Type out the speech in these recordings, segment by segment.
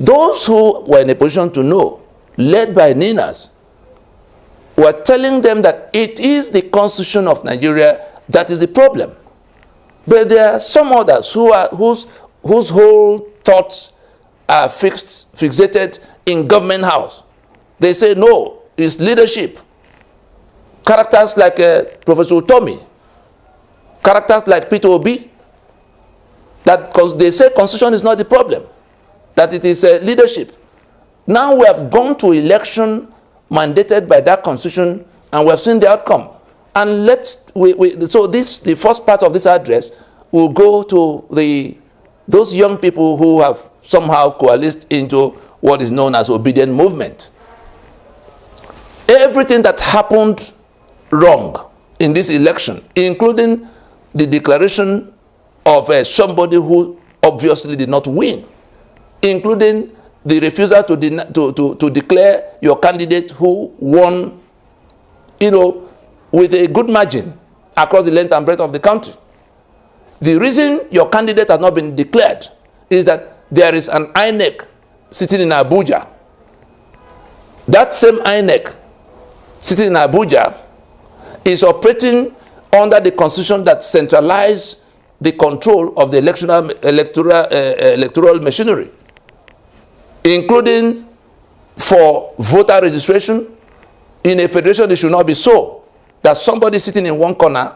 those who were in a position to know, led by Ninas, were telling them that it is the Constitution of Nigeria that is the problem. But there are some others whose whole thoughts are fixated in government house. They say, no, it's leadership. Characters like Professor Tommy, characters like Peter Obi, that they say constitution is not the problem, that it is leadership. Now we have gone to election mandated by that constitution, and we have seen the outcome. And the first part of this address will go to those young people who have somehow coalesced into what is known as obedient movement. Everything that happened wrong in this election, including the declaration of somebody who obviously did not win, including the refusal to declare your candidate who won, with a good margin across the length and breadth of the country. The reason your candidate has not been declared is that there is an INEC sitting in Abuja. That same INEC sitting in Abuja is operating under the constitution that centralized the control of the electoral machinery, including for voter registration. In a federation, it should not be so that somebody sitting in one corner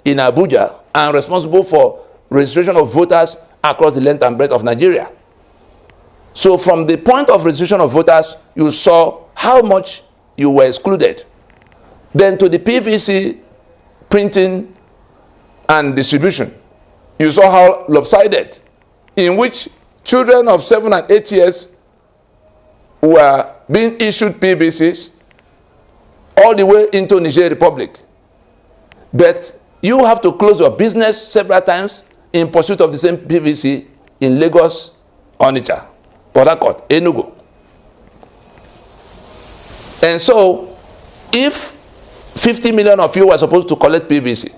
in Abuja and responsible for registration of voters across the length and breadth of Nigeria. So from the point of registration of voters, you saw how much you were excluded. Then to the PVC printing and distribution, you saw how lopsided, in which children of 7 and 8 years were being issued PVCs all the way into Niger Republic. But you have to close your business several times in pursuit of the same PVC in Lagos, Onitsha, Port Harcourt, Enugu. And so, if 50 million of you were supposed to collect PVC,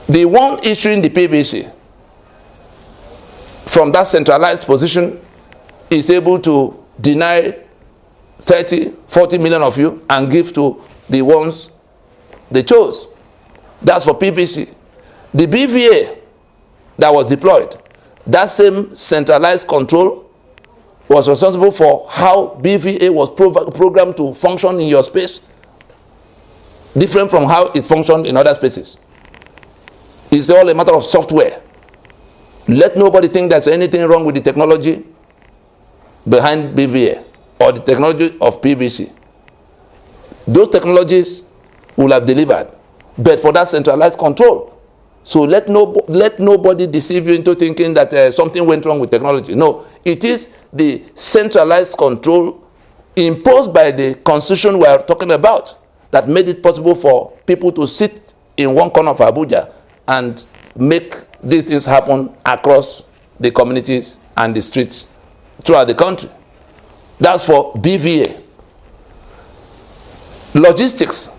the one issuing the PVC from that centralized position is able to deny 30, 40 million of you and give to the ones they chose. That's for PVC. The BVA that was deployed, that same centralized control was responsible for how BVA was programmed to function in your space, different from how it functioned in other spaces. It's all a matter of software. Let nobody think there's anything wrong with the technology behind BVA or the technology of PVC. Those technologies will have delivered, but for that centralized control. So let nobody deceive you into thinking that something went wrong with technology. No, it is the centralized control imposed by the constitution we are talking about that made it possible for people to sit in one corner of Abuja and make these things happen across the communities and the streets throughout the country. That's for BVA. Logistics.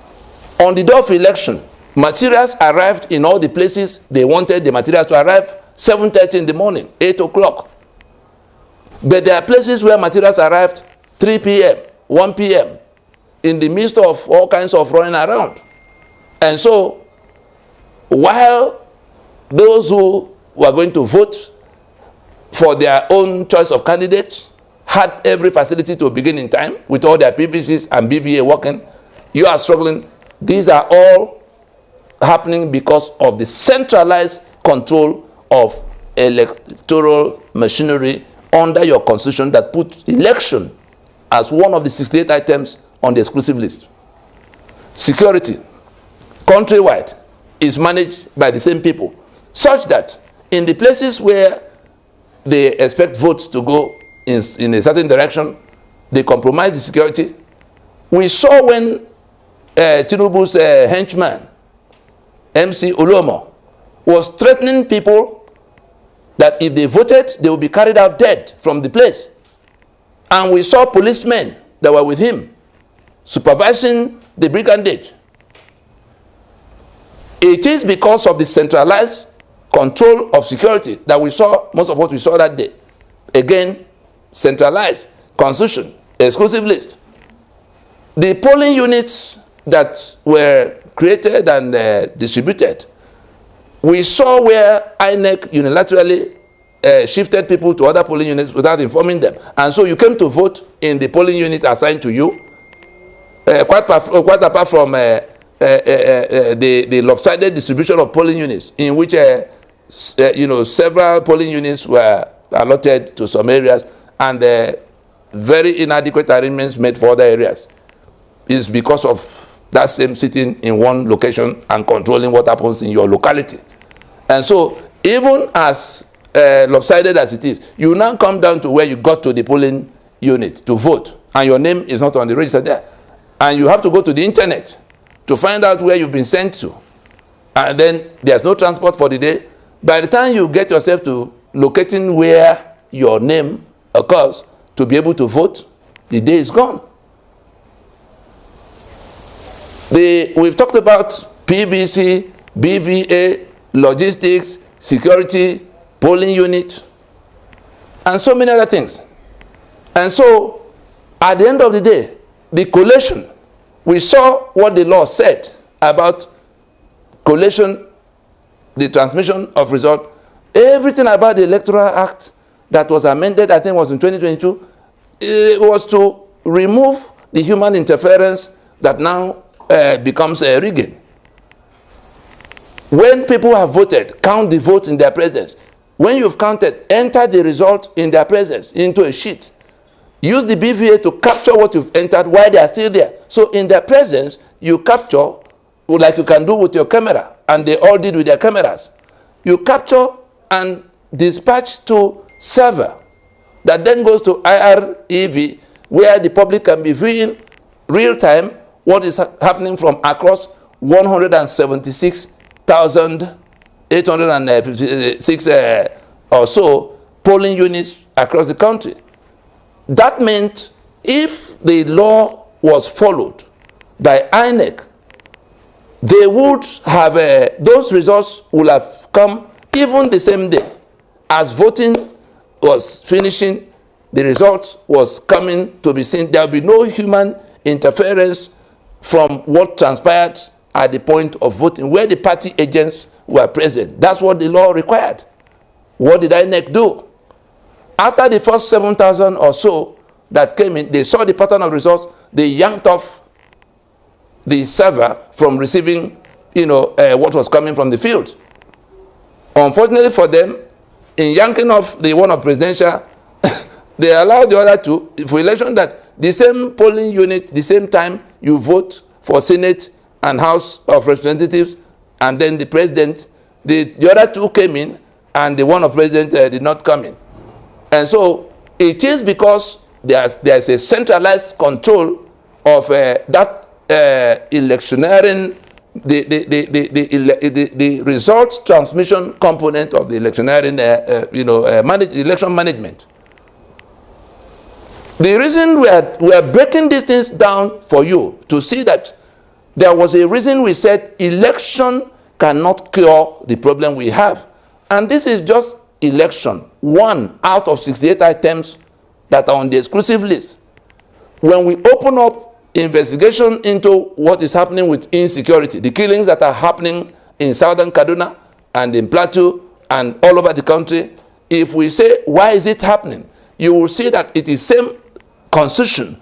On the day of election, materials arrived in all the places they wanted the materials to arrive, 7:30 in the morning, 8 o'clock. But there are places where materials arrived 3 p.m., 1 p.m., in the midst of all kinds of running around. And so, while those who were going to vote for their own choice of candidates had every facility to begin in time with all their PVCs and BVA working, you are struggling. These are all happening because of the centralized control of electoral machinery under your constitution that put election as one of the 68 items on the exclusive list. Security, countrywide, is managed by the same people, such that in the places where they expect votes to go in a certain direction, they compromise the security. We saw when Tinubu's henchman, MC Olomo, was threatening people that if they voted, they would be carried out dead from the place. And we saw policemen that were with him supervising the brigandage. It is because of the centralized control of security that we saw most of what we saw that day. Again, centralized constitution, exclusive list. The polling units that were created and distributed, we saw where INEC unilaterally shifted people to other polling units without informing them. And so you came to vote in the polling unit assigned to you, quite apart from the lopsided distribution of polling units, in which several polling units were allotted to some areas, and very inadequate arrangements made for other areas. Is because of that same sitting in one location and controlling what happens in your locality. And so, even as lopsided as it is, you now come down to where you got to the polling unit to vote, and your name is not on the register there. And you have to go to the internet to find out where you've been sent to. And then there's no transport for the day. By the time you get yourself to locating where your name occurs to be able to vote, the day is gone. We've talked about PVC, BVA, logistics, security, polling unit, and so many other things. And so, at the end of the day, the collation, we saw what the law said about collation, the transmission of result. Everything about the Electoral Act that was amended, I think was in 2022, it was to remove the human interference that now becomes rigging. When people have voted, count the votes in their presence. When you've counted, enter the result in their presence into a sheet. Use the BVA to capture what you've entered while they are still there. So in their presence, you capture, like you can do with your camera, and they all did with their cameras. You capture and dispatch to server that then goes to IREV, where the public can be viewing real time what is happening from across 176,856 or so polling units across the country. That meant if the law was followed by INEC, they would have, those results would have come even the same day. As voting was finishing, the result was coming to be seen. There will be no human interference from what transpired at the point of voting, where the party agents were present. That's what the law required. What did INEC do? After the first 7,000 or so that came in, they saw the pattern of results, they yanked off the server from receiving, what was coming from the field. Unfortunately for them, in yanking off the one of presidential, they allowed the other two, for election, that the same polling unit, the same time you vote for Senate and House of Representatives, and then the president, the other two came in, and the one of president did not come in. And so it is because there's a centralized control of that electioneering, the result transmission component of the electioneering, election management. The reason we are breaking these things down for you to see that there was a reason we said election cannot cure the problem we have. And this is just election, one out of 68 items that are on the exclusive list. When we open up investigation into what is happening with insecurity, the killings that are happening in southern Kaduna and in Plateau and all over the country, if we say, why is it happening? You will see that it is same constitution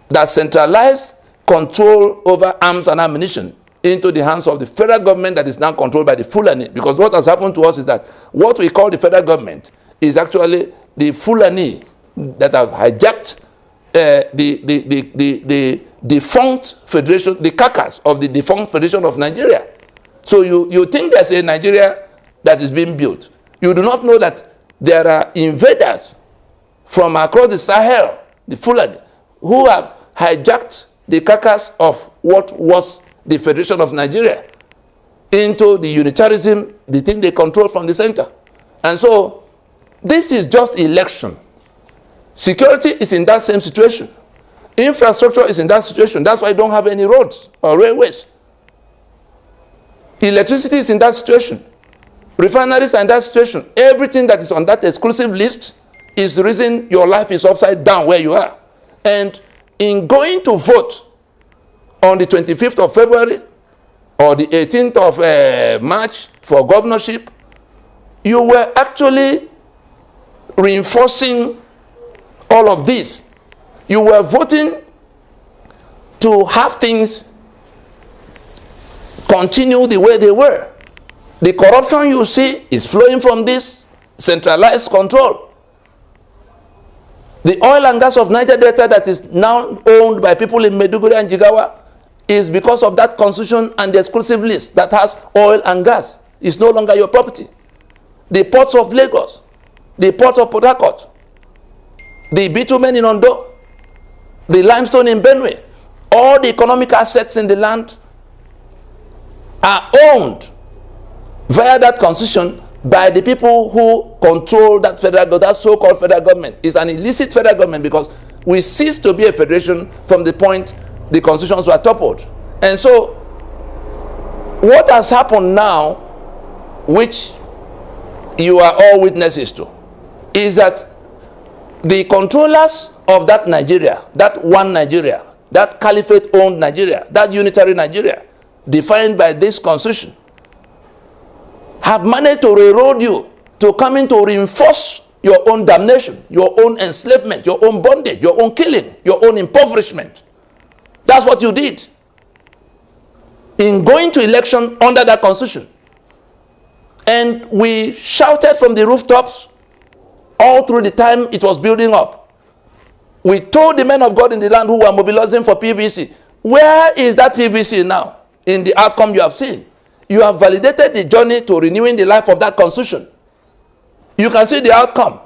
that centralized control over arms and ammunition into the hands of the federal government that is now controlled by the Fulani. Because what has happened to us is that what we call the federal government is actually the Fulani that have hijacked the defunct federation, the carcass of the defunct Federation of Nigeria. So you think there's a Nigeria that is being built. You do not know that there are invaders from across the Sahel, the Fulani, who have hijacked the carcass of what was the Federation of Nigeria into the unitarism, the thing they control from the center. And so this is just election. Security is in that same situation. Infrastructure is in that situation. That's why you don't have any roads or railways. Electricity is in that situation. Refineries are in that situation. Everything that is on that exclusive list is the reason your life is upside down where you are. And in going to vote on the 25th of February or the 18th of March for governorship, you were actually reinforcing all of this. You were voting to have things continue the way they were. The corruption you see is flowing from this centralized control. The oil and gas of Niger Delta that is now owned by people in Maiduguri and Jigawa is because of that constitution and the exclusive list that has oil and gas. It's no longer your property. The ports of Lagos, the ports of Port Harcourt, the bitumen in Ondo, the limestone in Benue, all the economic assets in the land are owned via that constitution by the people who control that federal government, that so-called federal government. It's an illicit federal government because we ceased to be a federation from the point the constitutions were toppled. And so what has happened now, which you are all witnesses to, is that the controllers of that Nigeria, that one Nigeria, that caliphate-owned Nigeria, that unitary Nigeria, defined by this constitution, have managed to railroad you to come in to reinforce your own damnation, your own enslavement, your own bondage, your own killing, your own impoverishment. That's what you did in going to election under that constitution. And we shouted from the rooftops all through the time it was building up. We told the men of God in the land who were mobilizing for PVC, where is that PVC now in the outcome you have seen? You have validated the journey to renewing the life of that constitution. You can see the outcome.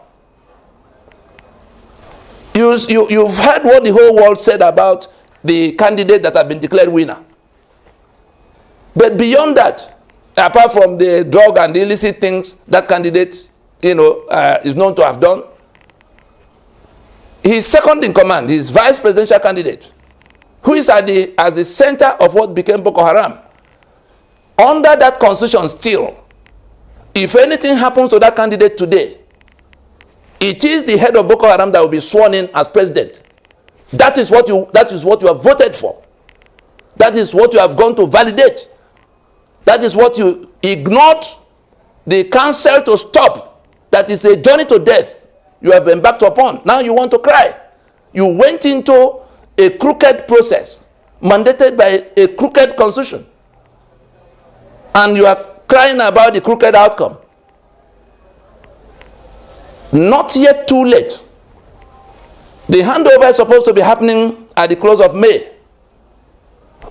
You've heard what the whole world said about the candidate that have been declared winner. But beyond that, apart from the drug and the illicit things that candidate, is known to have done, his second in command, his vice presidential candidate, who is at the center of what became Boko Haram, under that constitution still, if anything happens to that candidate today, it is the head of Boko Haram that will be sworn in as president. That is what you have voted for. That is what you have gone to validate. That is what you ignored the counsel to stop. That is a journey to death you have embarked upon. Now you want to cry. You went into a crooked process mandated by a crooked constitution. And you are crying about the crooked outcome. Not yet too late. The handover is supposed to be happening at the close of May.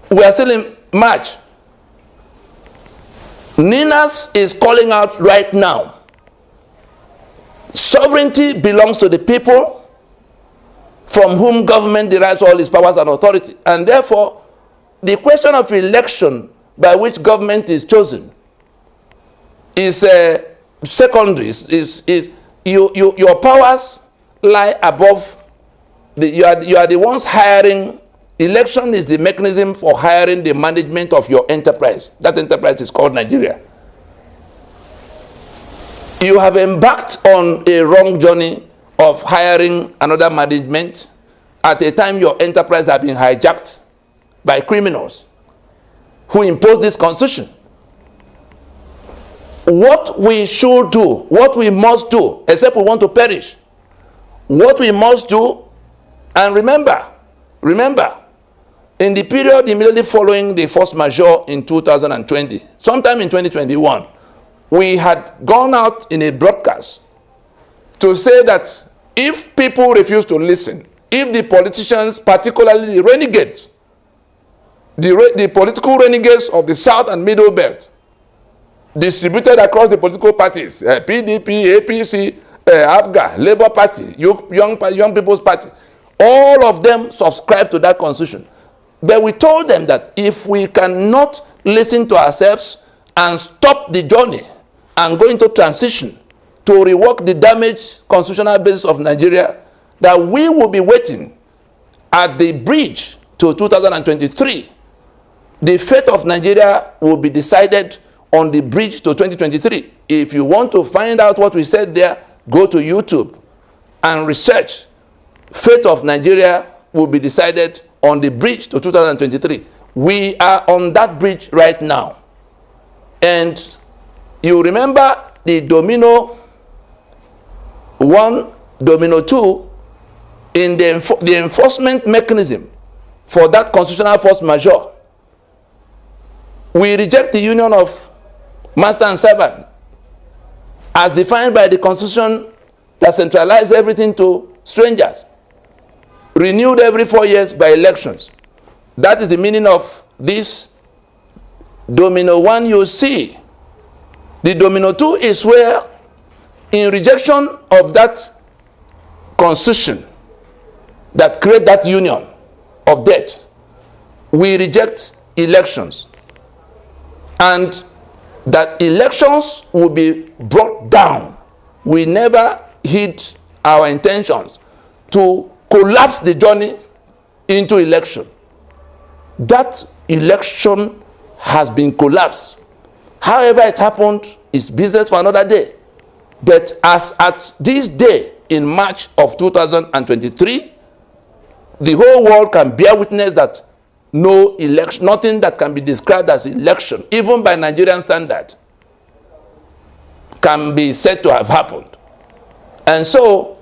We are still in March. Ninas is calling out right now. Sovereignty belongs to the people from whom government derives all its powers and authority. And therefore, the question of election by which government is chosen is secondary. Your powers lie above. You are the ones hiring. Election is the mechanism for hiring the management of your enterprise. That enterprise is called Nigeria. You have embarked on a wrong journey of hiring another management at a time your enterprise has been hijacked by criminals who imposed this constitution. What we should do, what we must do, except we want to perish, what we must do, and remember, in the period immediately following the force majeure in 2020, sometime in 2021, we had gone out in a broadcast to say that if people refuse to listen, if the politicians, particularly the renegades, the political renegades of the South and Middle Belt, distributed across the political parties, PDP, APC, ABGA, Labour Party, Young People's Party, all of them subscribe to that constitution. But we told them that if we cannot listen to ourselves and stop the journey and go into transition to rework the damaged constitutional basis of Nigeria, that we will be waiting at the bridge to 2023. The fate of Nigeria will be decided on the bridge to 2023. If you want to find out what we said there, go to YouTube and research, fate of Nigeria will be decided on the bridge to 2023. We are on that bridge right now. And you remember the domino 1, domino 2, in the enforcement mechanism for that constitutional force majeure. We reject the union of master and servant as defined by the Constitution that centralized everything to strangers, renewed every 4 years by elections. That is the meaning of this domino 1 you see. The domino 2 is where, in rejection of that constitution that create that union of debt, we reject elections, and that elections will be brought down. We never hid our intentions to collapse the journey into election. That election has been collapsed. However it happened is business for another day. But as at this day in March of 2023, the whole world can bear witness that no election, nothing that can be described as election, even by Nigerian standard, can be said to have happened. And so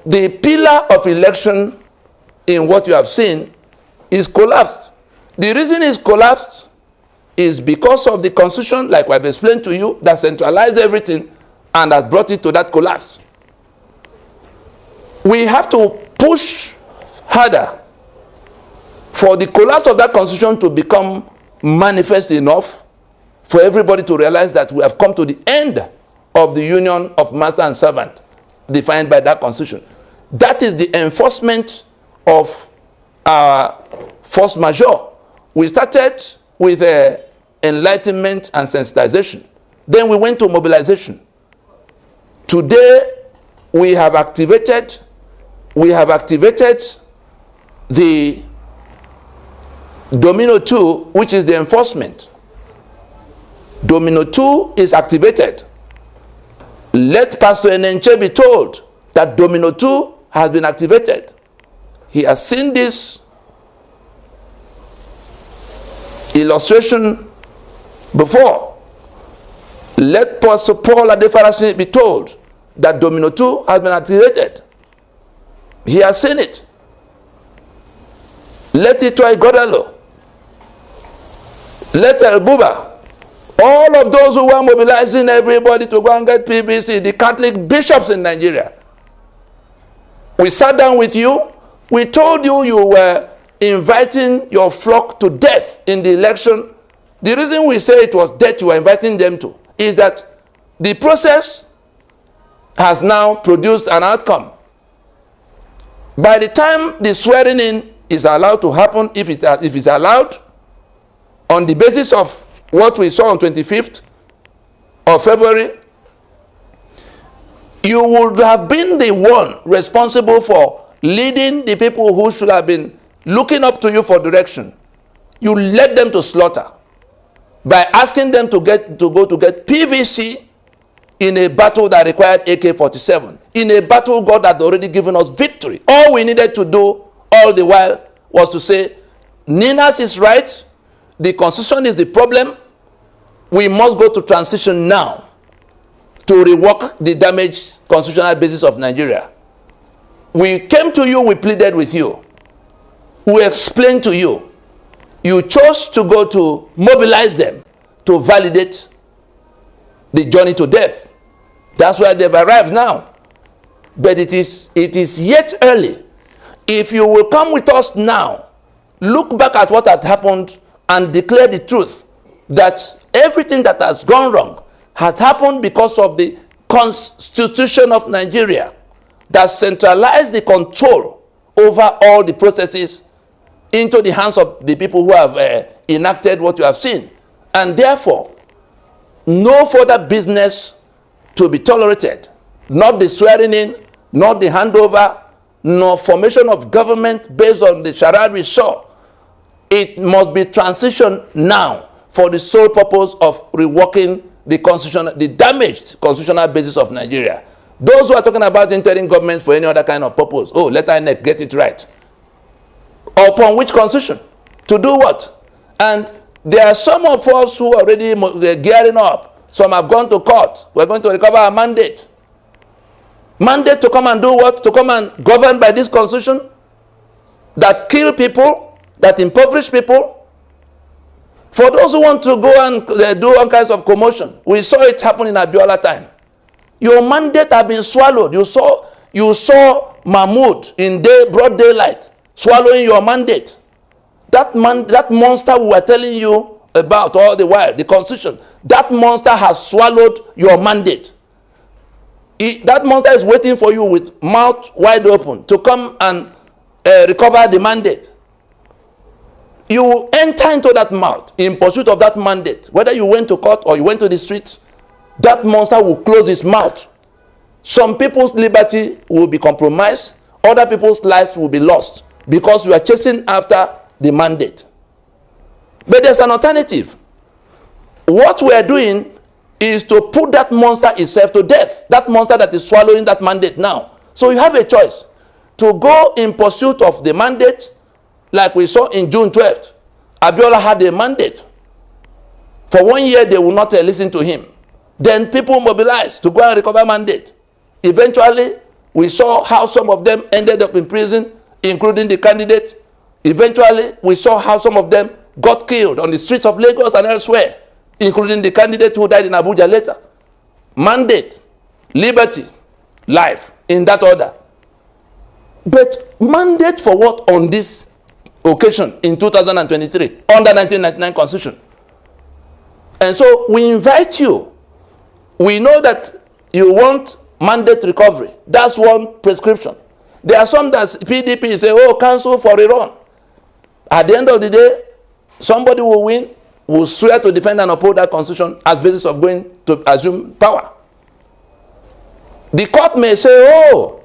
the pillar of election in what you have seen is collapsed. The reason it's collapsed is because of the constitution, like I've explained to you, that centralized everything and has brought it to that collapse. We have to push harder for the collapse of that constitution to become manifest enough for everybody to realize that we have come to the end of the union of master and servant defined by that constitution. That is the enforcement of our force majeure. We started with enlightenment and sensitization. Then we went to mobilization. Today, we have activated the domino 2, which is the enforcement. Domino 2 is activated. Let Pastor Enenche be told that domino 2 has been activated. He has seen this illustration before. Let Pastor Paul Adefarasin be told that domino 2 has been activated. He has seen it. Let Itwai Godalo, let El Buba, all of those who were mobilizing everybody to go and get PVC, the Catholic bishops in Nigeria. We sat down with you. We told you you were inviting your flock to death in the election. The reason we say it was death you were inviting them to is that the process has now produced an outcome. By the time the swearing in is allowed to happen, if it's allowed, on the basis of what we saw on 25th of February, you would have been the one responsible for leading the people who should have been looking up to you for direction. You led them to slaughter by asking them to go to get PVC in a battle that required AK-47, in a battle God had already given us victory. All we needed to do all the while was to say, Ninas is right, the constitution is the problem, we must go to transition now to rework the damaged constitutional basis of Nigeria. We came to you, we pleaded with you, we explained to you. You chose to go to mobilize them to validate the journey to death. That's why they've arrived now. But it is yet early. If you will come with us now, look back at what had happened and declare the truth that everything that has gone wrong has happened because of the Constitution of Nigeria that centralized the control over all the processes into the hands of the people who have enacted what you have seen. And therefore, no further business to be tolerated, not the swearing in, not the handover, nor formation of government based on the charade we saw. It must be transitioned now for the sole purpose of reworking the damaged constitutional basis of Nigeria. Those who are talking about interim government for any other kind of purpose, oh, let INEC get it right. Upon which constitution? To do what? And there are some of us who are already gearing up. Some have gone to court. We're going to recover our mandate. Mandate to come and do what? To come and govern by this constitution that kill people, that impoverish people. For those who want to go and do all kinds of commotion, we saw it happen in Abiola time. Your mandate has been swallowed. You saw Mahmoud in broad daylight swallowing your mandate. That monster we were telling you about all the while, the constitution, that monster has swallowed your mandate. That monster is waiting for you with mouth wide open to come and recover the mandate. You enter into that mouth in pursuit of that mandate. Whether you went to court or you went to the streets, that monster will close his mouth. Some people's liberty will be compromised. Other people's lives will be lost because you are chasing after the mandate. But there's an alternative. What we are doing is to put that monster itself to death. That monster that is swallowing that mandate now. So you have a choice to go in pursuit of the mandate, like we saw in June 12th. Abiola had a mandate. For 1 year, they will not listen to him. Then people mobilized to go and recover mandate. Eventually, we saw how some of them ended up in prison, including the candidate. Eventually, we saw how some of them got killed on the streets of Lagos and elsewhere, including the candidate who died in Abuja later. Mandate, liberty, life, in that order. But mandate for what on this occasion in 2023, under 1999 Constitution? And so we invite you. We know that you want mandate recovery. That's one prescription. There are some that PDP say, oh, cancel for a run. At the end of the day, somebody will win, will swear to defend and uphold that constitution as basis of going to assume power. The court may say, oh,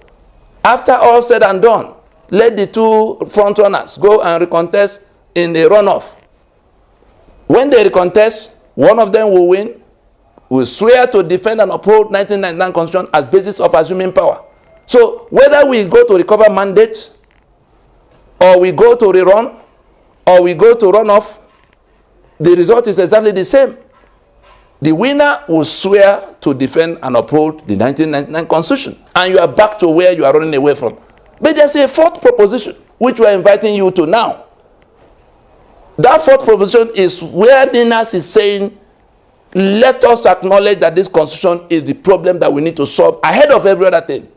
after all said and done, let the two frontrunners go and recontest in the runoff. When they recontest, one of them will win, will swear to defend and uphold 1999 Constitution as basis of assuming power. So whether we go to recover mandate, or we go to rerun, or we go to runoff, the result is exactly the same. The winner will swear to defend and uphold the 1999 Constitution. And you are back to where you are running away from. But there's a fourth proposition, which we are inviting you to now. That fourth proposition is where Dinas is saying, let us acknowledge that this constitution is the problem that we need to solve ahead of every other thing.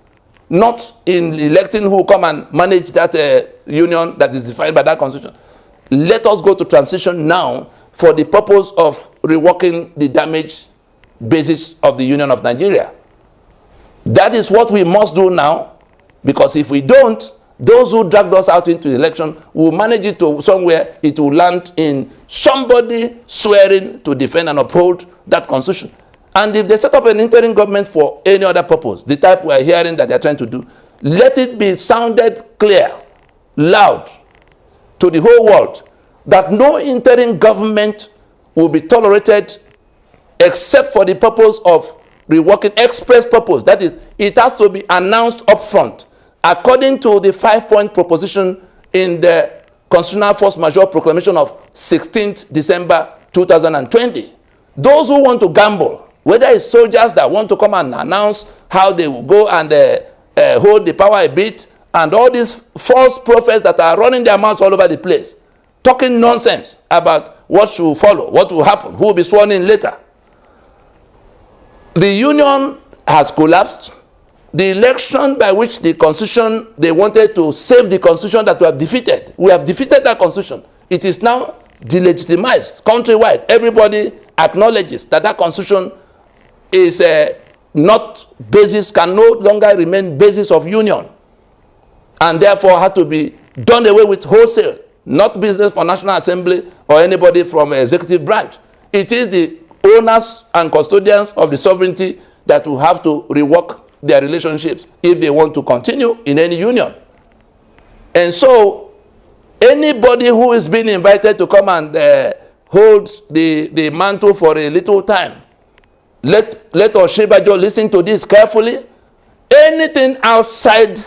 Not in electing who come and manage that union that is defined by that constitution. Let us go to transition now for the purpose of reworking the damaged basis of the Union of Nigeria. That is what we must do now, because if we don't, those who dragged us out into the election will manage it to somewhere. It will land in somebody swearing to defend and uphold that constitution. And if they set up an interim government for any other purpose, the type we are hearing that they are trying to do, let it be sounded clear, loud, to the whole world, that no interim government will be tolerated except for the purpose of reworking, express purpose. That is, it has to be announced upfront, according to the 5-point proposition in the Constitutional Force Majeure Proclamation of 16th December 2020. Those who want to gamble, whether it's soldiers that want to come and announce how they will go and hold the power a bit, and all these false prophets that are running their mouths all over the place, talking nonsense about what should follow, what will happen, who will be sworn in later. The union has collapsed. The election by which the constitution, they wanted to save the constitution that we have defeated. We have defeated that constitution. It is now delegitimized countrywide. Everybody acknowledges that that constitution is not basis, can no longer remain basis of union, and therefore had to be done away with wholesale, not business for National Assembly or anybody from executive branch. It is the owners and custodians of the sovereignty that will have to rework their relationships if they want to continue in any union. And so anybody who is being invited to come and hold the mantle for a little time, let Oshibajo listen to this carefully. Anything outside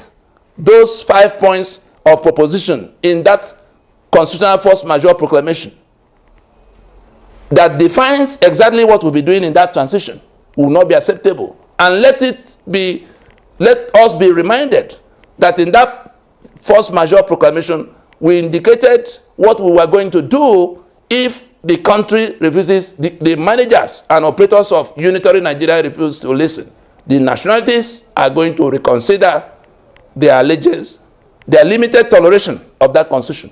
those 5 points of proposition in that constitutional force majeure proclamation that defines exactly what we'll be doing in that transition will not be acceptable. And let us be reminded that in that force majeure proclamation, we indicated what we were going to do if the country refuses, the managers and operators of unitary Nigeria refuse to listen. The nationalities are going to reconsider their allegiance, their limited toleration of that constitution.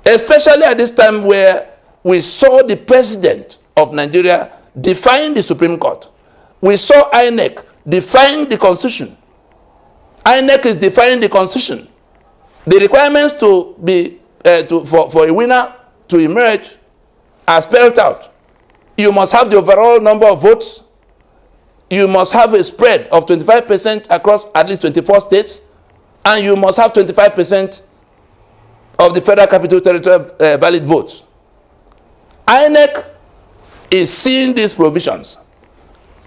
Especially at this time where we saw the president of Nigeria defying the Supreme Court. We saw INEC defying the constitution. INEC is defying the constitution. The requirements to be for a winner to emerge are spelled out. You must have the overall number of votes. You must have a spread of 25% across at least 24 states. And you must have 25% of the Federal Capital Territory valid votes. INEC is seeing these provisions.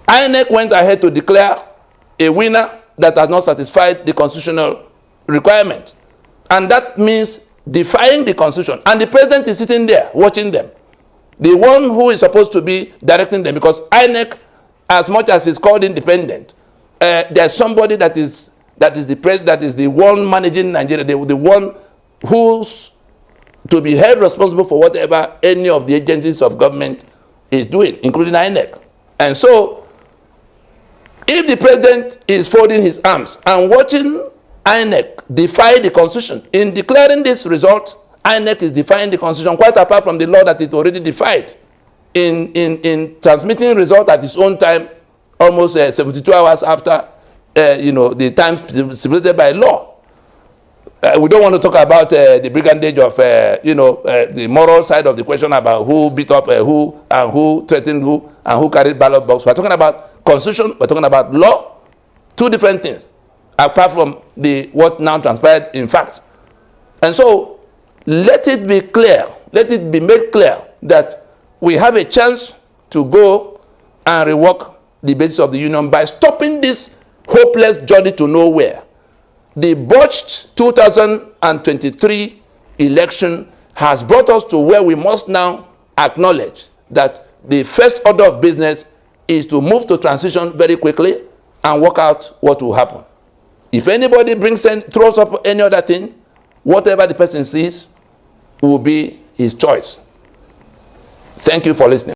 INEC went ahead to declare a winner that has not satisfied the constitutional requirement. And that means defying the constitution. And the president is sitting there watching them. The one who is supposed to be directing them, because INEC, as much as it's called independent, there's somebody that is the president, that is the one managing Nigeria, the one who's to be held responsible for whatever any of the agencies of government is doing, including INEC. And so, if the president is folding his arms and watching INEC defy the constitution, in declaring this result, INEC is defying the constitution, quite apart from the law that it already defied in transmitting result at its own time, almost 72 hours after the time stipulated by law. We don't want to talk about the brigandage of the moral side of the question about who beat up who and who threatened who and who carried ballot box. We're talking about constitution, we're talking about law, two different things, apart from what now transpired in fact. And so let it be clear, let it be made clear that we have a chance to go and rework the basis of the union by stopping this hopeless journey to nowhere. The botched 2023 election has brought us to where we must now acknowledge that the first order of business is to move to transition very quickly and work out what will happen. If anybody throws up any other thing, whatever the person sees will be his choice. Thank you for listening.